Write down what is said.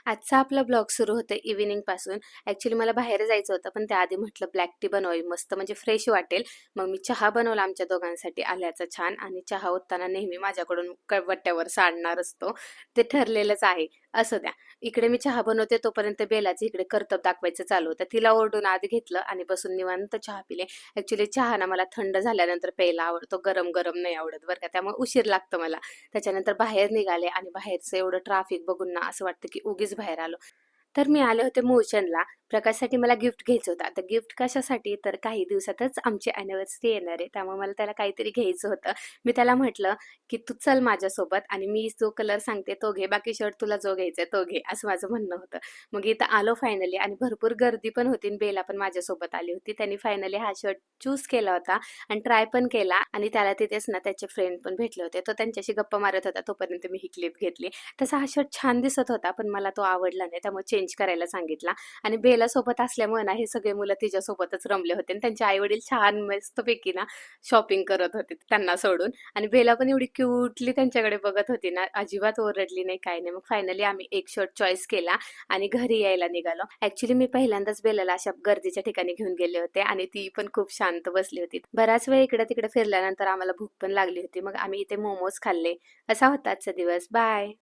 आजचा आपला ब्लॉग सुरू होतोय इव्हिनिंग पासून. ॲक्चुअली मला बाहेर जायचं होतं, पण त्याआधी म्हटलं ब्लॅक टी बनवावी मस्त म्हणजे फ्रेश वाटेल. मग मी चहा बनवला आमच्या दोघांसाठी आल्याचा छान आणि चहा ओतताना नेहमी माझ्याकडून कळवट्ट्यावर सांडणार असतो. ते ठरलेलंच आहे. असू द्या. इकडे मी चहा बनवते तोपर्यंत बेलाचं इकडे कर्तब दाखवायचं चालू होतं. तिला ओरडून आत घेतलं आणि बसून निवांत चहा पिले. ॲक्चुअली चहा ना मला थंड झाल्यानंतर प्यायला आवडतो. गरम-गरम नाही आवडत बरं का. त्यामुळे उशीर लागतो मला. त्याच्यानंतर बाहेर निघाले आणि बाहेरचं एवढं ट्रॅफिक बघून ना असं वाटतं की उगीच बाहेर आलो. तर मी आले होते मोशनला. प्रकाशसाठी मला गिफ्ट घ्यायचं होतं. आता गिफ्ट कशासाठी? तर काही दिवसातच आमची अॅनिव्हर्सरी येणार आहे. त्यामुळे मला त्याला काहीतरी घ्यायचं होतं. मी त्याला म्हटलं, की "तू चल माझ्यासोबत आणि मी जो कलर सांगते तो घे. बाकी शर्ट तुला जो घ्यायचा तो घे." असं माझं म्हणणं होतं. मग इथं आलो फायनली आणि भरपूर गर्दी पण होती आणि बेला पण माझ्यासोबत आली होती. त्यांनी फायनली हा शर्ट चूज केला होता आणि ट्राय पण केला आणि त्याला तिथेच ना त्याचे फ्रेंड पण भेटले होते. तो त्यांच्याशी गप्पा मारत होता. तोपर्यंत मी ही क्लिप घेतली. तसा हा शर्ट छान दिसत होता, पण मला तो आवडला नाही. त्यामुळे चेंज करायला सांगितला आणि बेला सोबत असल्यामुळे ना, हे सगळे मुलं तिच्यासोबतच रमले होते आणि त्यांचे आई-वडील छान मस्तपैकी ना शॉपिंग करत होते त्यांना सोडून आणि बेला पण एवढी क्यूटली त्यांच्याकडे बघत होती ना, अजिबात ओरडली नाही, काही नाही. मग फायनली आम्ही एक शर्ट चॉईस केला आणि घरी यायला निघालो. ॲक्चुअली मी पहिल्यांदाच बेलाला अशा गर्दीच्या ठिकाणी घेऊन गेले होते आणि ती पण खूप शांत बसली होती. बराच वेळ इकडे-तिकडे फिरल्यानंतर आम्हाला भूक पण लागली होती. मग आम्ही इथे मोमोज खाल्ले. असा होता आजचा दिवस. बाय.